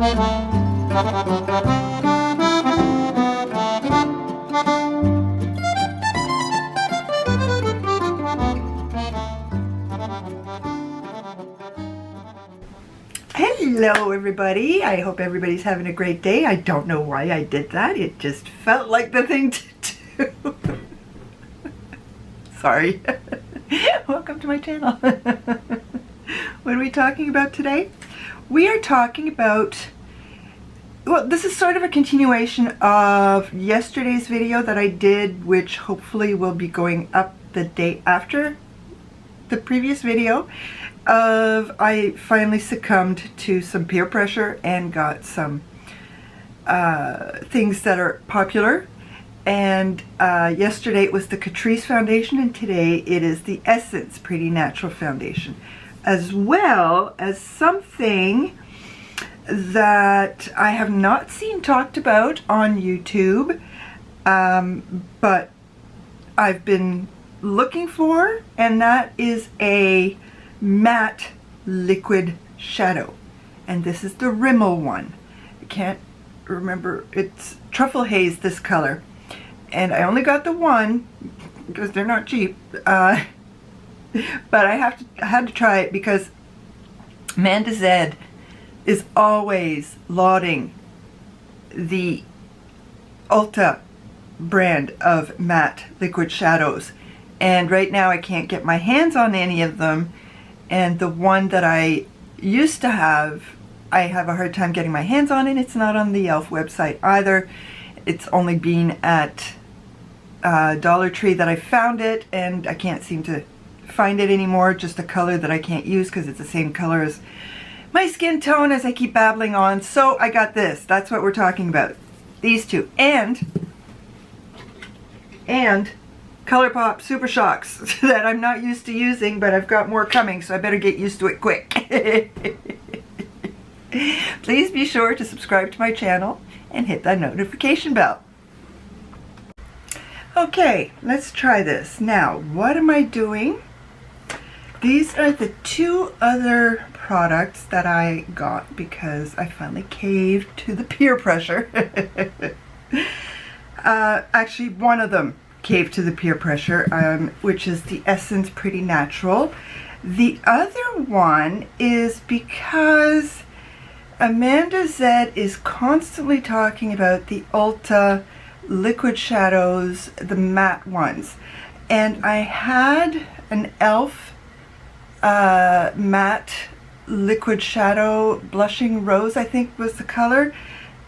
Hello everybody, I hope everybody's having a great day. I don't know why I did that, it just felt like the thing to do. Sorry. Welcome to my channel. What are we talking about today? We are talking about, well, this is sort of a continuation of yesterday's video that I did, which hopefully will be going up the day after the previous video. I finally succumbed to some peer pressure and got some things that are popular. And yesterday it was the Catrice foundation, and today it is the Essence Pretty Natural foundation, as well as something that I have not seen talked about on YouTube, but I've been looking for, and that is a matte liquid shadow, and this is the Rimmel one. I can't remember, it's Truffle Haze, this color, and I only got the one because they're not cheap, but I had to try it because Amanda Z is always lauding the Ulta brand of matte liquid shadows, and right now I can't get my hands on any of them. And the one that I used to have, I have a hard time getting my hands on it. It's not on the e.l.f. website either. It's only been at Dollar Tree that I found it, and I can't seem to find it anymore. Just a color that I can't use because it's the same color as my skin tone, as I keep babbling on. So I got this. That's what we're talking about. These two. And ColourPop Super Shocks that I'm not used to using, but I've got more coming, so I better get used to it quick. Please be sure to subscribe to my channel and hit that notification bell. Okay, let's try this. Now, what am I doing? These are the two other products that I got because I finally caved to the peer pressure. Actually, one of them cave to the peer pressure, which is the Essence Pretty Natural. The other one is because Amanda Z is constantly talking about the Ulta liquid shadows, the matte ones, and I had an e.l.f. Matte liquid shadow, blushing rose I think was the color,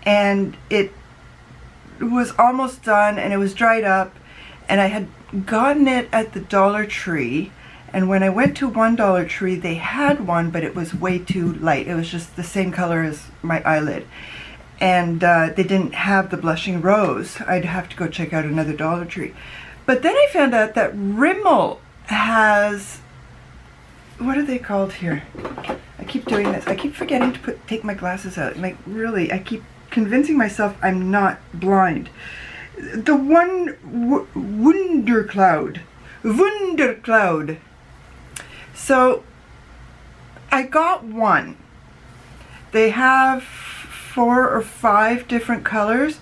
and it was almost done and it was dried up. And I had gotten it at the Dollar Tree, and when I went to one Dollar Tree, they had one, but it was way too light. It was just the same color as my eyelid, and they didn't have the blushing rose. I'd have to go check out another Dollar Tree. But then I found out that Rimmel has, what are they called here? I keep doing this. I keep forgetting to take my glasses out. Like, really, I keep convincing myself I'm not blind. The one Wundercloud. So I got one. They have 4 or 5 different colors.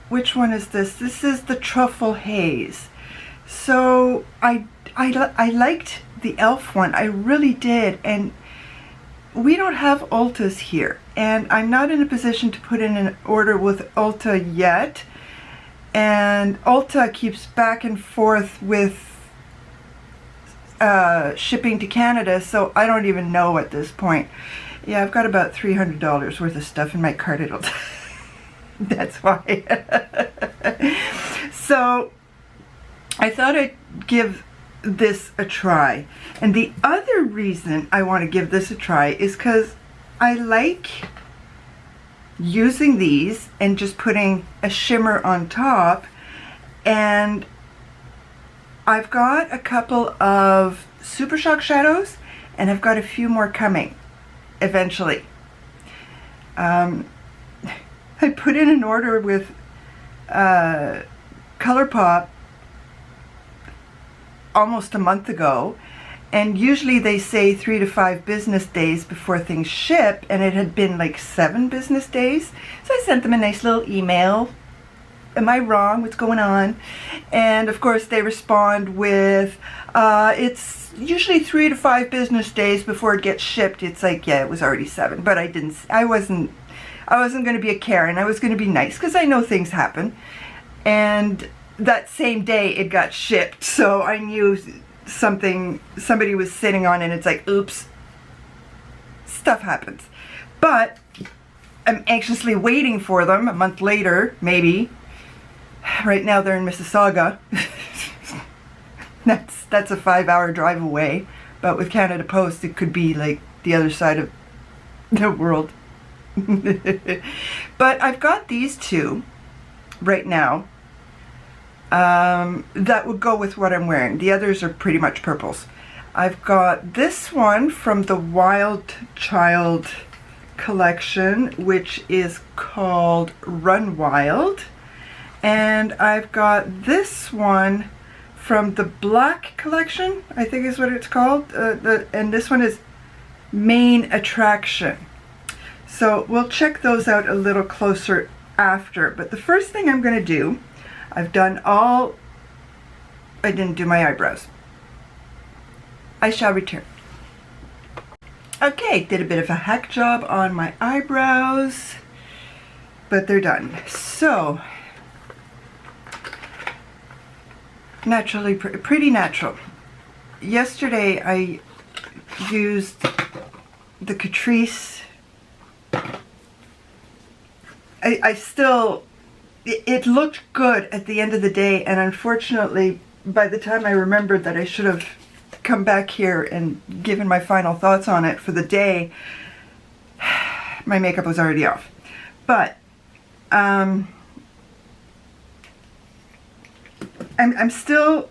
Which one is this? This is the Truffle Haze. So I liked the e.l.f. one. I really did. And we don't have Ultas here, and I'm not in a position to put in an order with Ulta yet. And Ulta keeps back and forth with shipping to Canada, so I don't even know at this point. Yeah, I've got about $300 worth of stuff in my cart. That's why. So I thought I'd give this a try. And the other reason I want to give this a try is because I like using these and just putting a shimmer on top, and I've got a couple of Super Shock shadows, and I've got a few more coming eventually. I put in an order with ColourPop almost a month ago, And usually they say 3 to 5 business days before things ship, and it had been like 7 business days. So I sent them a nice little email. Am I wrong? What's going on? And of course they respond with, it's usually 3 to 5 business days before it gets shipped. It's like, yeah, it was already 7, but I wasn't going to be a Karen. I was going to be nice because I know things happen. And that same day it got shipped, so I knew somebody was sitting on, and it's like, oops, stuff happens. But I'm anxiously waiting for them a month later, maybe. Right now they're in Mississauga. That's a 5-hour drive away, but with Canada Post it could be like the other side of the world. But I've got these two right now that would go with what I'm wearing. The others are pretty much purples. I've got this one from the Wild Child collection, which is called Run Wild. And I've got this one from the Black collection, I think is what it's called. And this one is Main Attraction. So we'll check those out a little closer after. But the first thing I'm going to do, I didn't do my eyebrows. I shall return. Okay, did a bit of a hack job on my eyebrows, but they're done. So, naturally, pretty natural. Yesterday I used the Catrice. It looked good at the end of the day, and unfortunately, by the time I remembered that I should have come back here and given my final thoughts on it for the day, my makeup was already off. But I'm still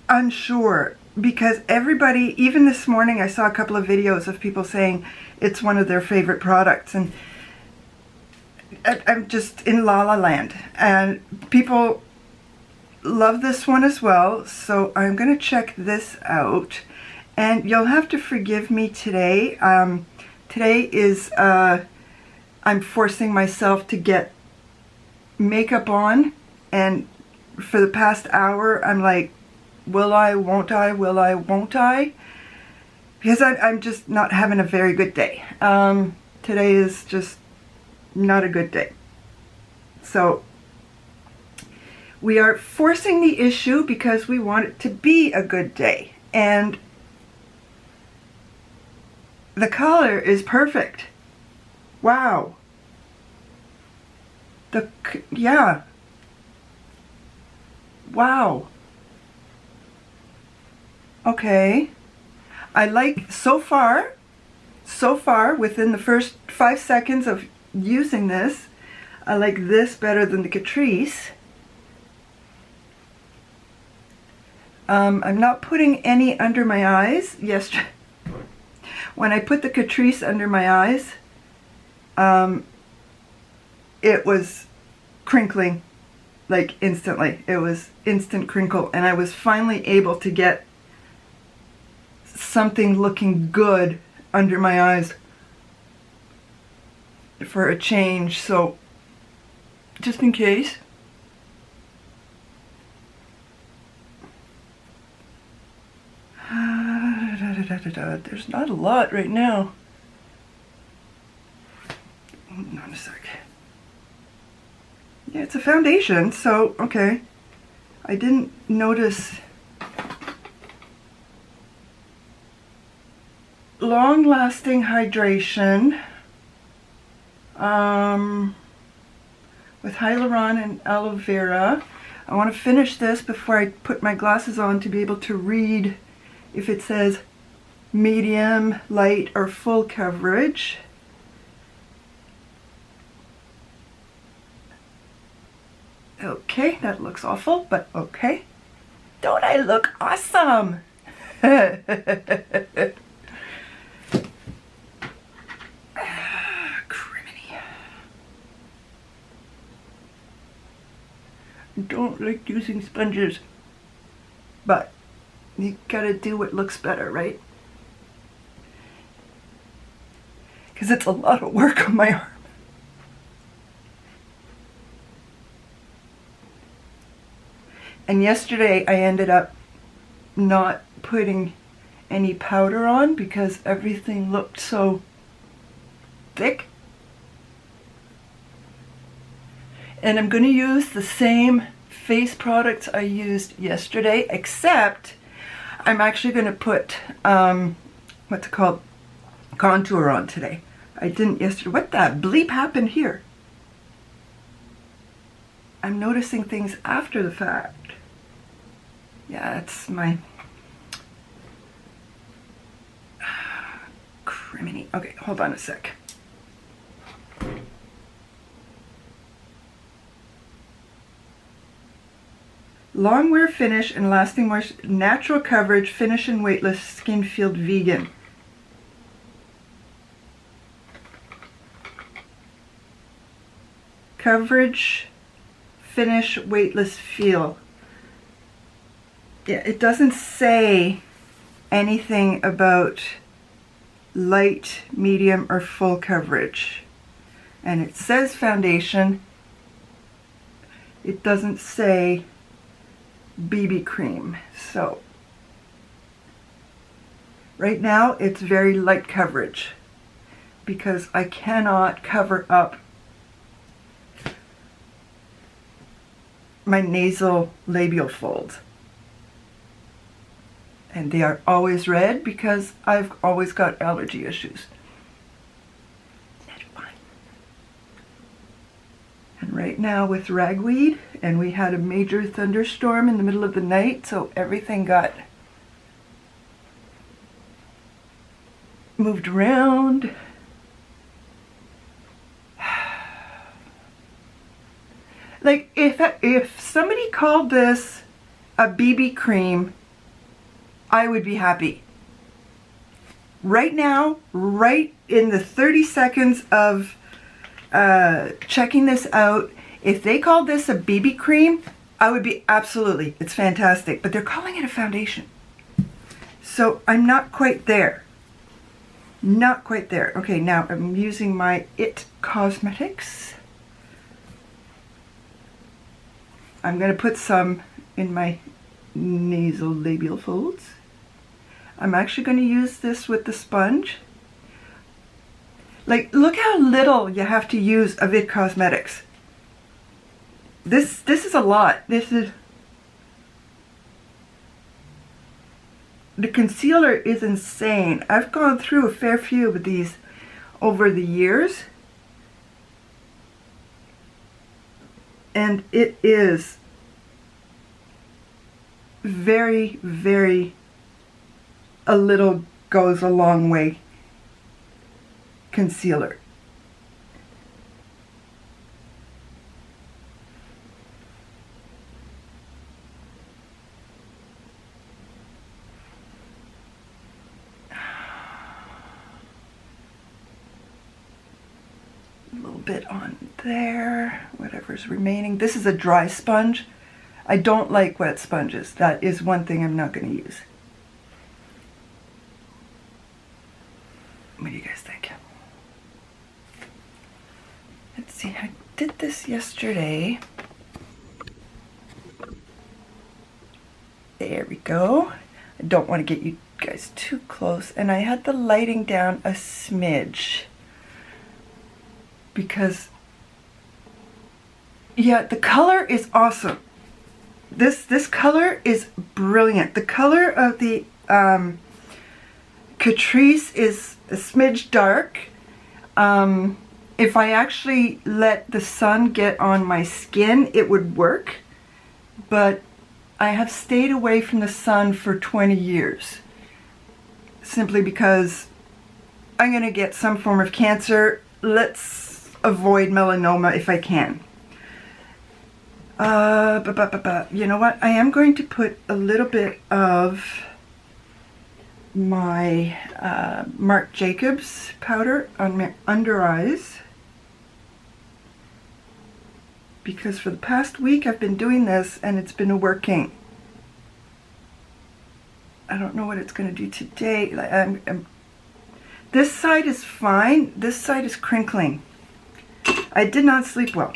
unsure, because everybody, even this morning I saw a couple of videos of people saying it's one of their favorite products, and I'm just in La La Land, and people love this one as well. So I'm going to check this out, and you'll have to forgive me today. Today is I'm forcing myself to get makeup on, and for the past hour I'm like, will I, won't I, will I, won't I, because I'm just not having a very good day. Today is just not a good day. So we are forcing the issue because we want it to be a good day, and the color is perfect. Wow. Yeah. Wow. Okay. I like, so far within the first 5 seconds of using this, I like this better than the Catrice. I'm not putting any under my eyes. Yesterday, when I put the Catrice under my eyes, it was crinkling, like instantly. It was instant crinkle, and I was finally able to get something looking good under my eyes for a change. So just in case, there's not a lot right now. Hold on a sec. Yeah, it's a foundation, so okay. I didn't notice. Long-lasting hydration with hyaluron and aloe vera. I want to finish this before I put my glasses on to be able to read if it says medium, light, or full coverage. Okay, that looks awful, but okay. Don't I look awesome? Don't like using sponges, but You gotta do what looks better, right? Because it's a lot of work on my arm. And yesterday I ended up not putting any powder on because everything looked so thick. And I'm going to use the same face products I used yesterday, except I'm actually going to put what's it called, contour on today. I didn't yesterday. What the bleep happened here? I'm noticing things after the fact. Yeah, it's my criminy. Okay, hold on a sec. Long wear finish and lasting moisture, natural coverage, finish and weightless, skin field vegan. Coverage, finish, weightless feel. Yeah, it doesn't say anything about light, medium, or full coverage. And it says foundation. It doesn't say BB cream. So right now it's very light coverage because I cannot cover up my nasal labial folds. And they are always red because I've always got allergy issues. That's fine. And right now with ragweed, and we had a major thunderstorm in the middle of the night, so everything got moved around. Like if somebody called this a BB cream, I would be happy. Right now, right in the 30 seconds of checking this out, if they called this a BB cream, I would be absolutely, it's fantastic. But they're calling it a foundation. So I'm not quite there. Not quite there. Okay, now I'm using my IT Cosmetics. I'm going to put some in my nasal labial folds. I'm actually going to use this with the sponge. Like, look how little you have to use of IT Cosmetics. This is a lot. This is... The concealer is insane. I've gone through a fair few of these over the years. And it is very, very, a little goes a long way concealer. A little bit on there, whatever's remaining. This is a dry sponge. I don't like wet sponges. That is one thing I'm not going to use. What do you guys think? Let's see, I did this yesterday. There we go. I don't want to get you guys too close. And I had the lighting down a smidge. Because, yeah, the color is awesome. This color is brilliant. The color of the Catrice is a smidge dark. If I actually let the sun get on my skin, it would work. But I have stayed away from the sun for 20 years. Simply because I'm going to get some form of cancer. Let's avoid melanoma if I can. You know what? I am going to put a little bit of my Marc Jacobs powder on my under eyes. Because for the past week I've been doing this and it's been working. I don't know what it's going to do today. This side is fine. This side is crinkling. I did not sleep well.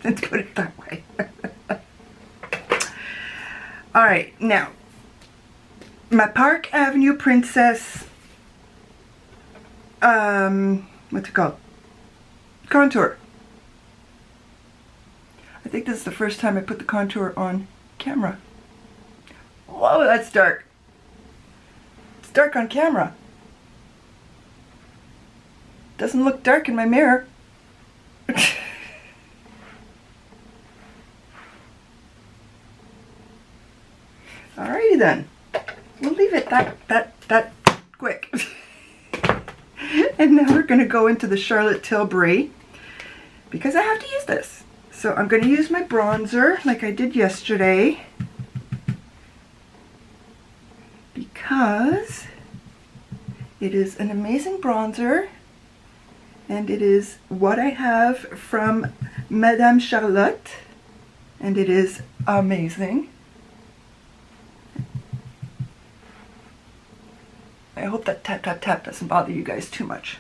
Let's put it that way. All right, now, my Park Avenue Princess, what's it called? Contour. I think this is the first time I put the contour on camera. Whoa, that's dark. It's dark on camera. Doesn't look dark in my mirror. Alrighty then. We'll leave it that quick. And now we're going to go into the Charlotte Tilbury because I have to use this. So I'm going to use my bronzer like I did yesterday because it is an amazing bronzer and it is what I have from Madame Charlotte and it is amazing. I hope that tap tap tap doesn't bother you guys too much.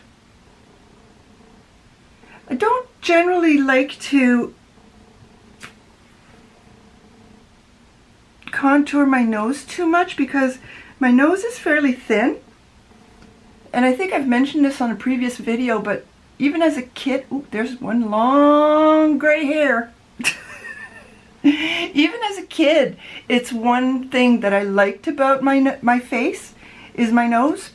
I don't generally like to contour my nose too much because my nose is fairly thin. And I think I've mentioned this on a previous video, but even as a kid, ooh, there's one long gray hair. Even as a kid, it's one thing that I liked about my face is my nose.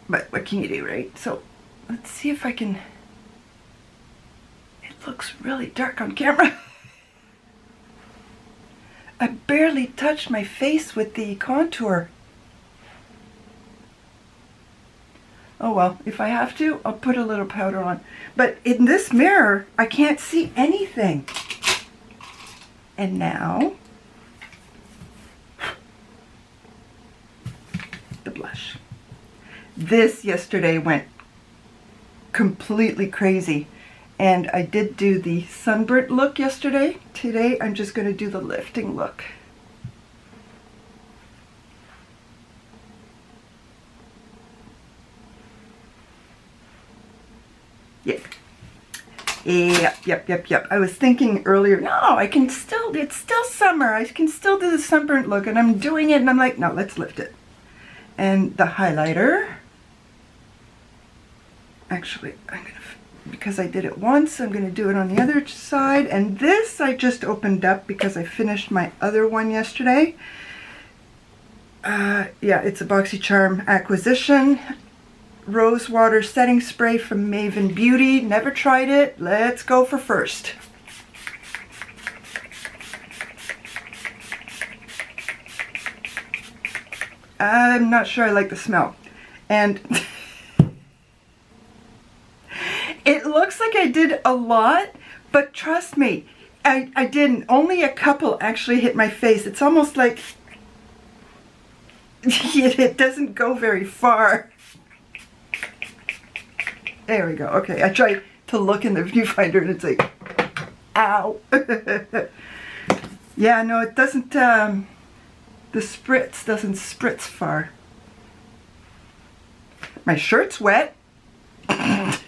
But what can you do, right? So let's see if I can. It looks really dark on camera. I barely touched my face with the contour. Oh well, if I have to, I'll put a little powder on. But in this mirror, I can't see anything. And now, the blush. This yesterday went completely crazy. And I did do the sunburnt look yesterday. Today, I'm just going to do the lifting look. Yep. I was thinking earlier, no, I can still, it's still summer. I can still do the sunburnt look. And I'm doing it and I'm like, no, let's lift it. And the highlighter. Actually, I'm going to, because I did it once, I'm going to do it on the other side. And this I just opened up because I finished my other one yesterday. Yeah, it's a BoxyCharm acquisition. Rose water setting spray from Maven Beauty. Never tried it. Let's go for first. I'm not sure I like the smell. And it looks like I did a lot, but trust me, I didn't. Only a couple actually hit my face. It's almost like it doesn't go very far. There we go. Okay, I tried to look in the viewfinder and it's like, ow. Yeah, no, it doesn't, the spritz doesn't spritz far. My shirt's wet. My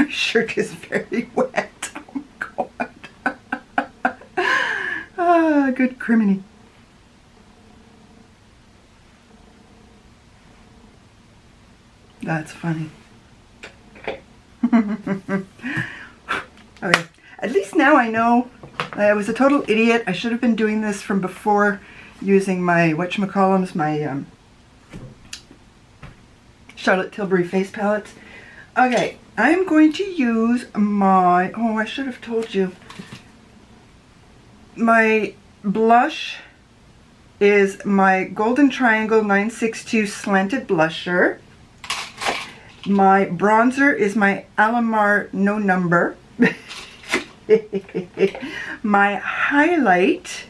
shirt is very wet. Oh God. Ah, good criminy. That's funny. Okay, at least now I know. I was a total idiot. I should have been doing this from before using my whatchamacallums, my Charlotte Tilbury face palettes. Okay, I'm going to use my, oh, I should have told you. My blush is my Golden Triangle 962 Slanted Blusher. My bronzer is my Alamar No Number. My highlight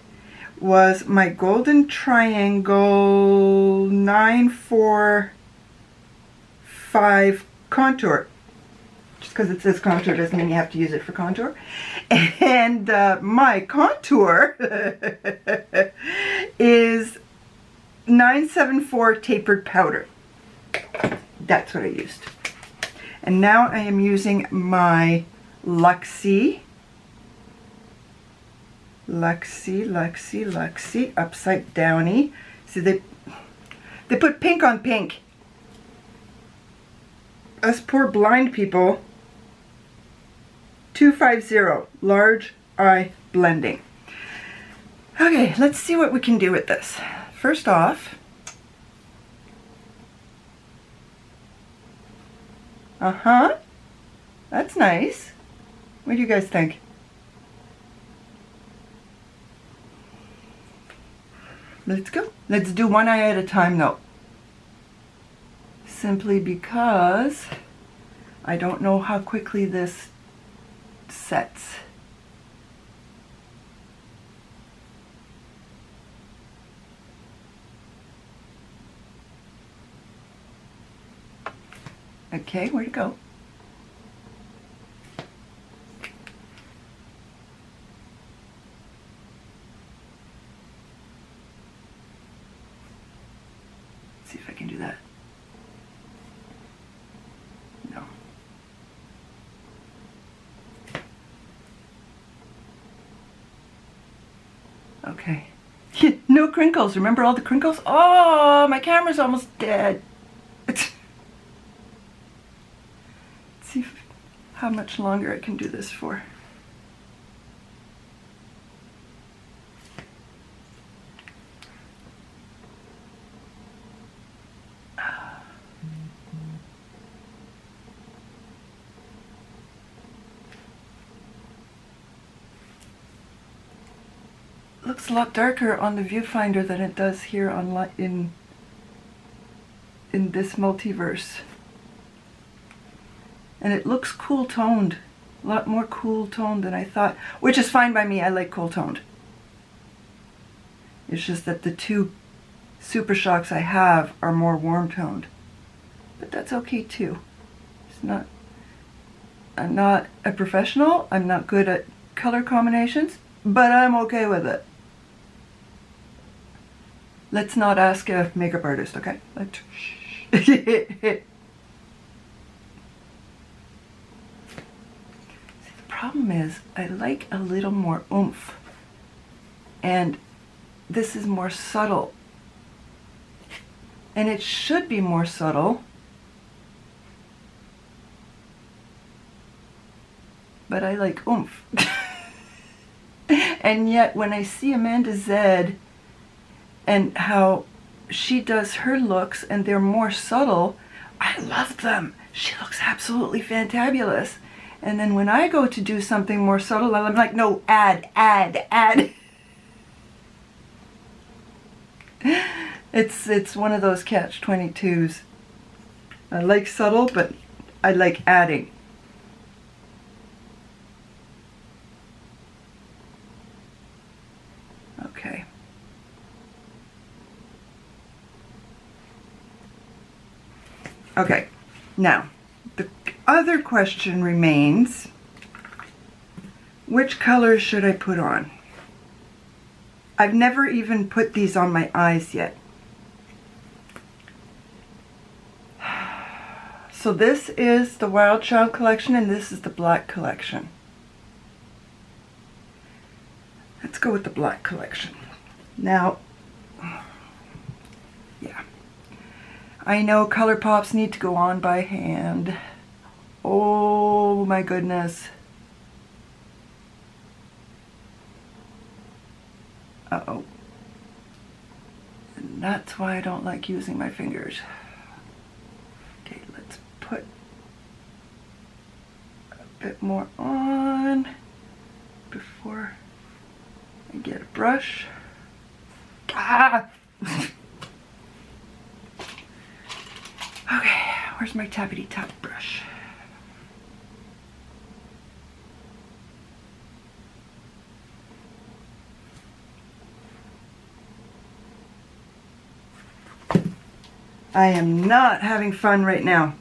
was my Golden Triangle 945 Contour. Just because it says contour doesn't mean you have to use it for contour. And my contour is 974 tapered powder. That's what I used. And now I am using my Luxie upside downy. See, they put pink on pink. Us poor blind people. 250 large eye blending. Okay, let's see what we can do with this. First off, that's nice. What do you guys think? Let's go. Let's do one eye at a time though. Simply because I don't know how quickly this sets. Okay, where'd it go? Let's see if I can do that. No. Okay. No crinkles. Remember all the crinkles? Oh, my camera's almost dead. See how much longer I can do this for. Looks a lot darker on the viewfinder than it does here on in this multiverse. And it looks cool toned, a lot more cool toned than I thought, which is fine by me. I like cool toned. It's just that the two Super Shocks I have are more warm toned, but that's okay too. It's not. I'm not a professional. I'm not good at color combinations, but I'm okay with it. Let's not ask a makeup artist, okay? The problem is I like a little more oomph, and this is more subtle, and it should be more subtle, but I like oomph. And yet when I see Amanda Zed and how she does her looks and they're more subtle, I love them. She looks absolutely fantabulous. And then when I go to do something more subtle, I'm like, no, add. It's one of those catch-22s. I like subtle, but I like adding. Okay. Okay, now, the other question remains, which color should I put on? I've never even put these on my eyes yet. So this is the Wild Child collection and this is the Black collection. Let's go with the Black collection. Now, yeah. I know color pops need to go on by hand. Oh my goodness. Uh-oh. And that's why I don't like using my fingers. Okay, let's put a bit more on before I get a brush. Ah! Okay, where's my tappity tap brush? I am not having fun right now.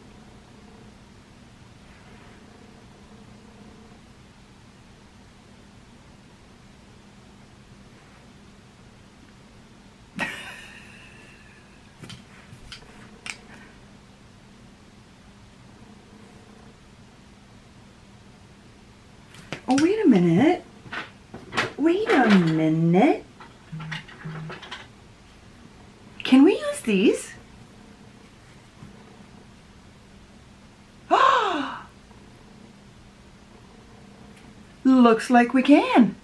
Oh, wait a minute. Wait a minute. Can we use these? Looks like we can.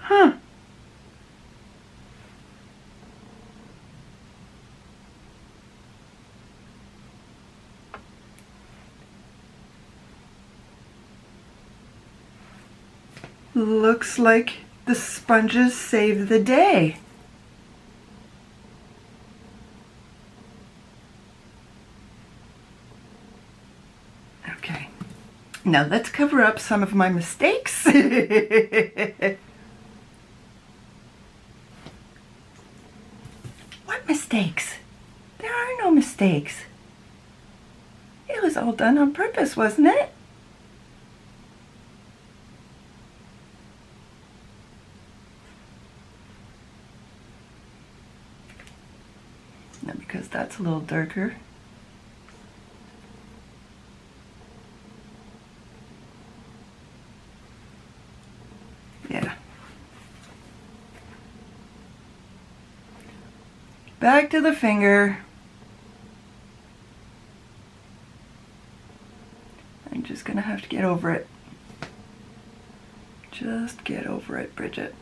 Huh. Looks like the sponges saved the day. Okay, now let's cover up some of my mistakes. What mistakes? There are no mistakes. It was all done on purpose, wasn't it? Now, because that's a little darker. Yeah. Back to the finger. I'm just gonna have to get over it. Just get over it, Bridget.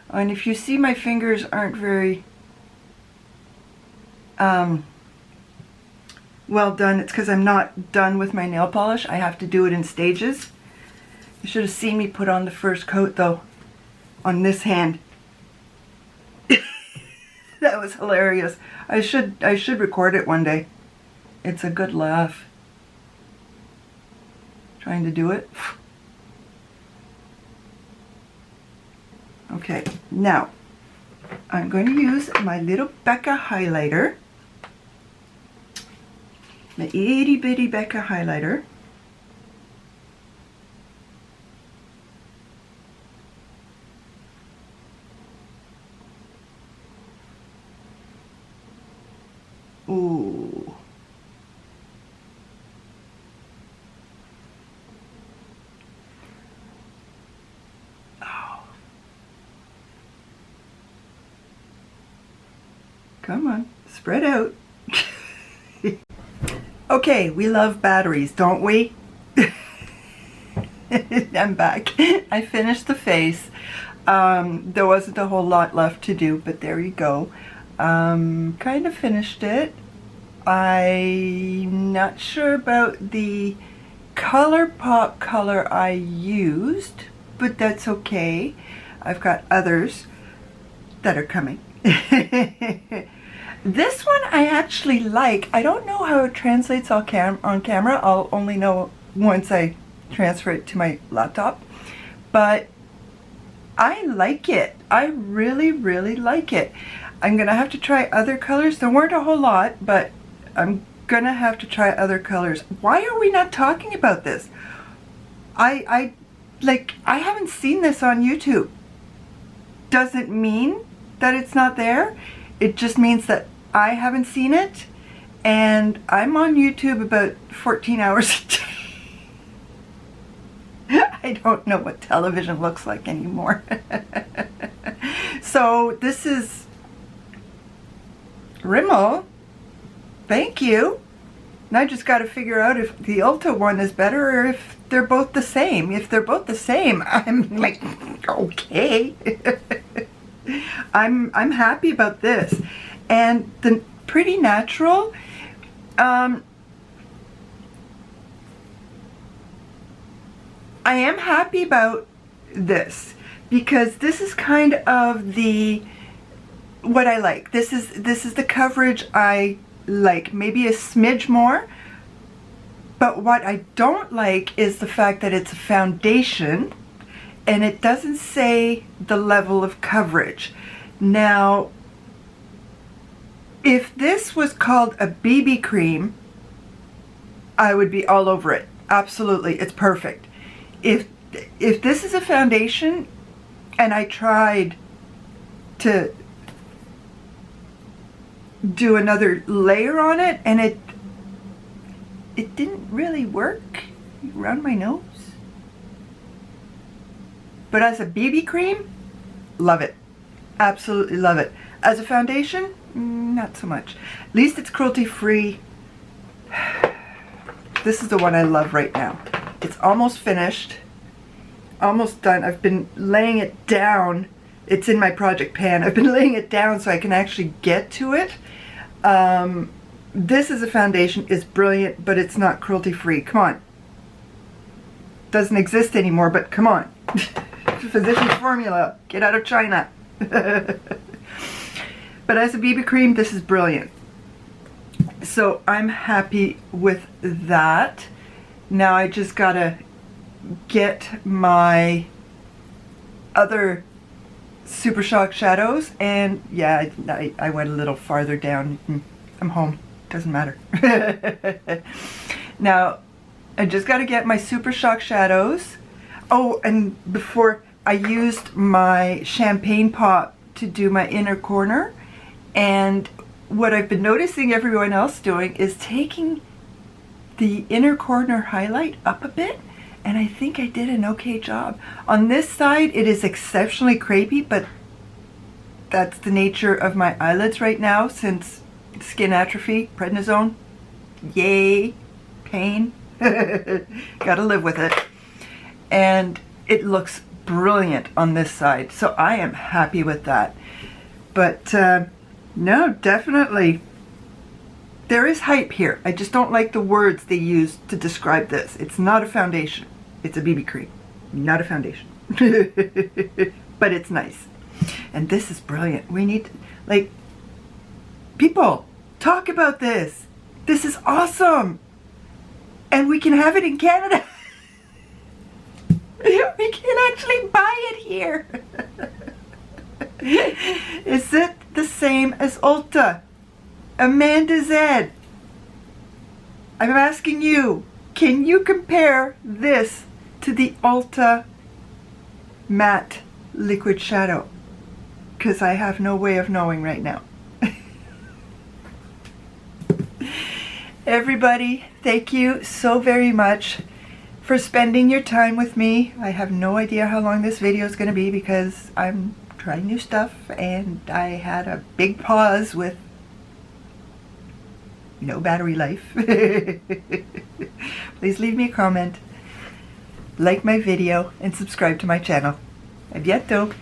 And if you see my fingers aren't very well done, it's because I'm not done with my nail polish. I have to do it in stages. You should have seen me put on the first coat though, on this hand. That was hilarious. I should record it one day. It's a good laugh. Trying to do it. Okay, now I'm going to use my little Becca highlighter, my itty bitty Becca highlighter. Ooh. Come on, spread out. Okay, we love batteries, don't we? I'm back. I finished the face. There wasn't a whole lot left to do, but there you go. Kind of finished it. I'm not sure about the ColourPop color I used, but that's okay. I've got others that are coming. This one I actually like. I don't know how it translates on camera. I'll only know once I transfer it to my laptop. But I like it. I really, really like it. I'm going to have to try other colors. There weren't a whole lot, but I'm going to have to try other colors. Why are we not talking about this? I haven't seen this on YouTube. Doesn't mean that it's not there. It just means that I haven't seen it, and I'm on YouTube about 14 hours a day. I don't know what television looks like anymore. So this is Rimmel. Thank you. And I just got to figure out if the Ulta one is better or if they're both the same. If they're both the same, I'm like, okay. I'm happy about this. And the Pretty Natural, I am happy about this because this is kind of what I like. This is the coverage I like, maybe a smidge more. But what I don't like is the fact that it's a foundation and it doesn't say the level of coverage. Now, if this was called a BB cream, I would be all over it. Absolutely, it's perfect. If this is a foundation, and I tried to do another layer on it, and it didn't really work around my nose. But as a BB cream, love it. Absolutely love it. As a foundation, not so much. At least it's cruelty free. This is the one I love right now. It's almost finished. Almost done. I've been laying it down. It's in my project pan. I've been laying it down so I can actually get to it. This is a foundation. It's brilliant, but it's not cruelty free. Come on. Doesn't exist anymore, but come on. Physician's formula. Get out of China. But as a BB cream, this is brilliant. So I'm happy with that. Now I just gotta get my other Super Shock shadows, and yeah, I went a little farther down. I'm home. Doesn't matter. Now I just got to get my Super Shock shadows. Oh, and before, I used my champagne pop to do my inner corner, and what I've been noticing everyone else doing is taking the inner corner highlight up a bit, and I think I did an okay job. On this side, it is exceptionally crepey, but that's the nature of my eyelids right now since skin atrophy, prednisone. Yay, pain. Gotta live with it. And it looks brilliant on this side, so I am happy with that. But no, definitely there is hype here. I just don't like the words they use to describe this. It's not a foundation. It's a BB cream, not a foundation. But it's nice. And this is brilliant. We need, like, people, talk about this. This is awesome. And we can have it in Canada. We can actually buy it here. Is it the same as Ulta? Amanda Z, I'm asking you, can you compare this to the Ulta matte liquid shadow? Because I have no way of knowing right now. Everybody, thank you so very much for spending your time with me. I have no idea how long this video is going to be because I'm trying new stuff, and I had a big pause with no battery life. Please leave me a comment, like my video, and subscribe to my channel. A bientôt!